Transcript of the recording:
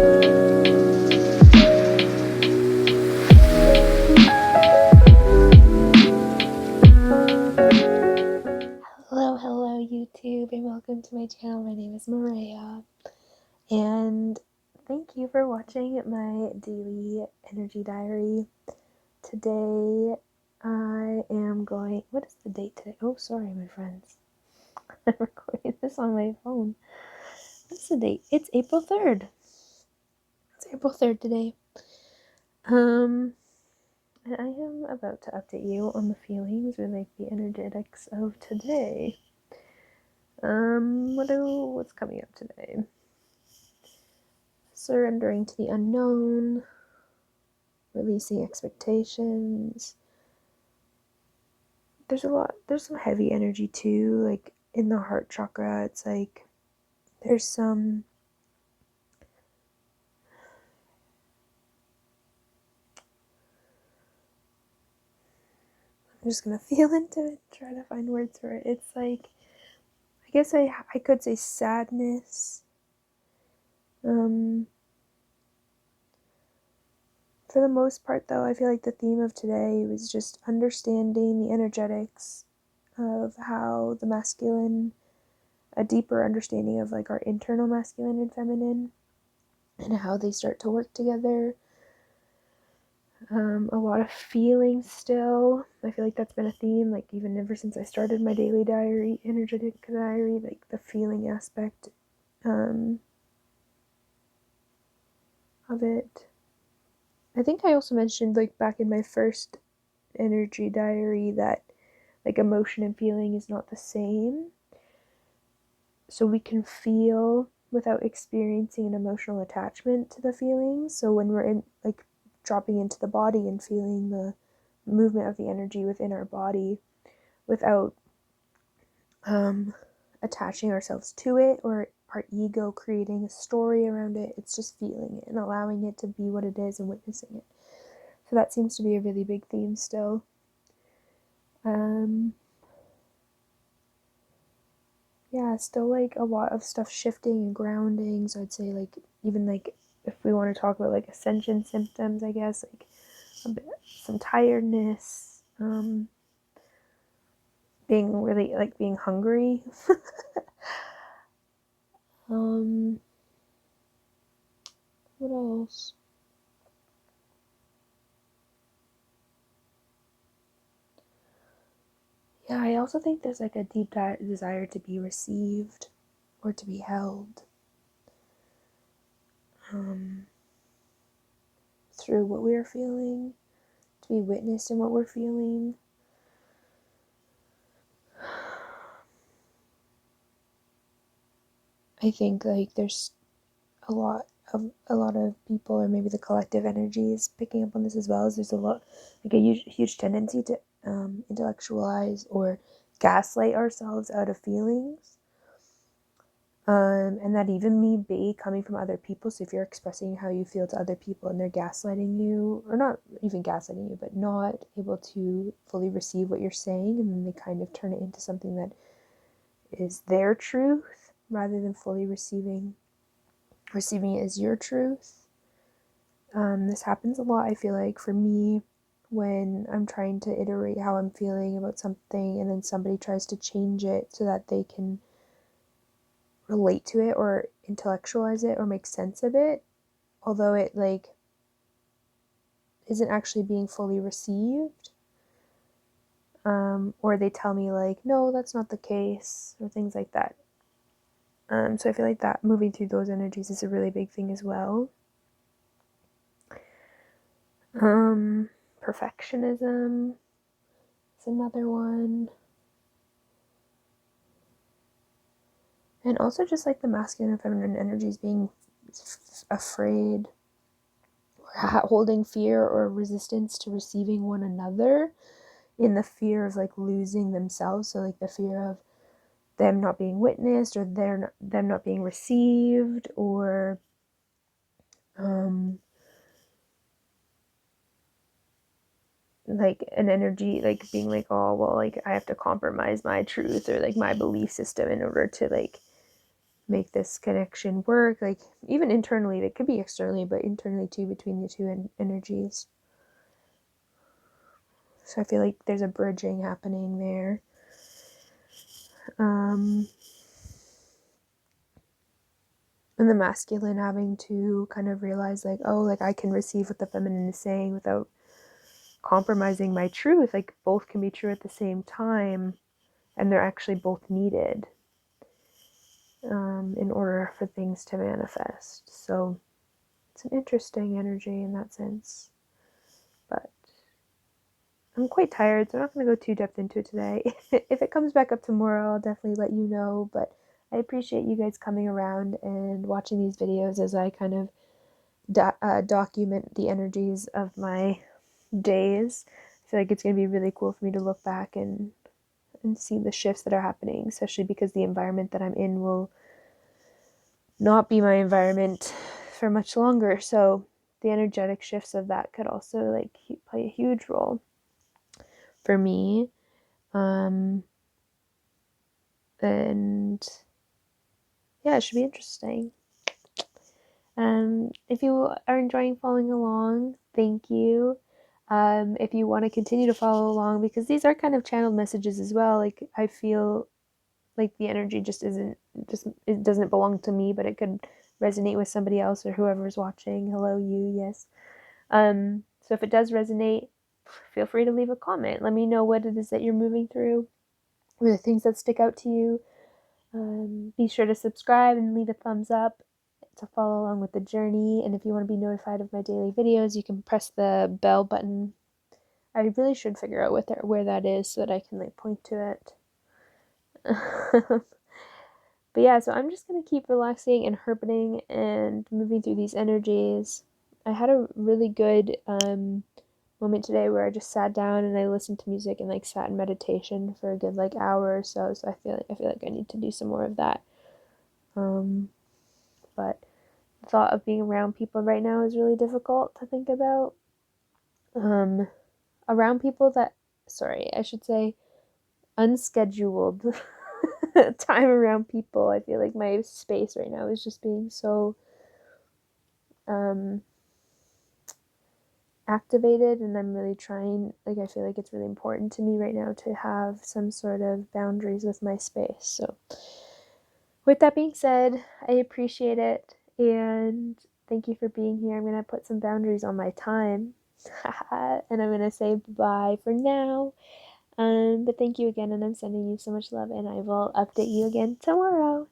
Hello YouTube, and welcome to my channel. My name is Maria, and thank you for watching my daily energy diary. Today I am going, what is the date today? Oh, sorry my friends, I'm recording this on my phone. What's the date? It's April 3rd. It's April 3rd today. And I am about to update you on the feelings or like the energetics of today. What's coming up today? Surrendering to the unknown, releasing expectations. There's some heavy energy too, like in the heart chakra. It's like there's some I'm just gonna feel into it, try to find words for it. It's like, I guess I could say sadness. For the most part though, I feel like the theme of today was just understanding the energetics of how the masculine, a deeper understanding of like our internal masculine and feminine and how they start to work together. A lot of feeling still. I feel like that's been a theme, like even ever since I started my daily diary, energetic diary, like the feeling aspect of it. I think I also mentioned like back in my first energy diary that like emotion and feeling is not the same. So we can feel without experiencing an emotional attachment to the feelings. So when we're in like dropping into the body and feeling the movement of the energy within our body without attaching ourselves to it or our ego creating a story around it, it's just feeling it and allowing it to be what it is and witnessing it. So that seems to be a really big theme still. Yeah, still like a lot of stuff shifting and grounding. So I'd say like even like if we want to talk about like ascension symptoms, I guess like a bit, some tiredness, being really like being hungry. What else? Yeah, I also think there's like a deep desire to be received or to be held through what we're feeling, to be witnessed in what we're feeling. I think like there's a lot of people, or maybe the collective energy is picking up on this as well, as there's a lot like a huge tendency to intellectualize or gaslight ourselves out of feelings, and that even be coming from other people. So if you're expressing how you feel to other people and they're gaslighting you, or not even gaslighting you, but not able to fully receive what you're saying, and then they kind of turn it into something that is their truth rather than fully receiving it as your truth. This happens a lot, I feel like, for me when I'm trying to iterate how I'm feeling about something and then somebody tries to change it so that they can relate to it or intellectualize it or make sense of it, although it like isn't actually being fully received. Or they tell me like, no, that's not the case, or things like that. So I feel like that moving through those energies is a really big thing as well. Perfectionism is another one. And also just like the masculine and feminine energies being afraid or holding fear or resistance to receiving one another, in the fear of like losing themselves. So like the fear of them not being witnessed, or them not being received, or like an energy like being like, oh well, like I have to compromise my truth or like my belief system in order to like make this connection work, like even internally. It could be externally, but internally too, between the two energies. So I feel like there's a bridging happening there. And the masculine having to kind of realize like, oh, like I can receive what the feminine is saying without compromising my truth. Like both can be true at the same time, and they're actually both needed in order for things to manifest. So it's an interesting energy in that sense. But I'm quite tired, so I'm not going to go too depth into it today. If it comes back up tomorrow, I'll definitely let you know. But I appreciate you guys coming around and watching these videos as I kind of document the energies of my days. I feel like it's going to be really cool for me to look back and see the shifts that are happening, especially because the environment that I'm in will not be my environment for much longer. So the energetic shifts of that could also like play a huge role for me. And yeah, it should be interesting. If you are enjoying following along, thank you. If you want to continue to follow along, because these are kind of channeled messages as well, like I feel like the energy just it doesn't belong to me, but it could resonate with somebody else or whoever's watching. Hello, you, yes. So if it does resonate, feel free to leave a comment. Let me know what it is that you're moving through, or the things that stick out to you. Be sure to subscribe and leave a thumbs up to follow along with the journey. And if you want to be notified of my daily videos, you can press the bell button. I really should figure out where that is so that I can like point to it. But yeah, so I'm just going to keep relaxing and herpening and moving through these energies. I had a really good moment today where I just sat down and I listened to music and like sat in meditation for a good like hour or so. So I feel like I need to do some more of that. But the thought of being around people right now is really difficult to think about. Around people that, sorry, I should say unscheduled time around people. I feel like my space right now is just being so activated, and I'm really trying, like I feel like it's really important to me right now to have some sort of boundaries with my space. So with that being said, I appreciate it, and thank you for being here. I'm going to put some boundaries on my time, and I'm going to say bye for now. But thank you again, and I'm sending you so much love, and I will update you again tomorrow.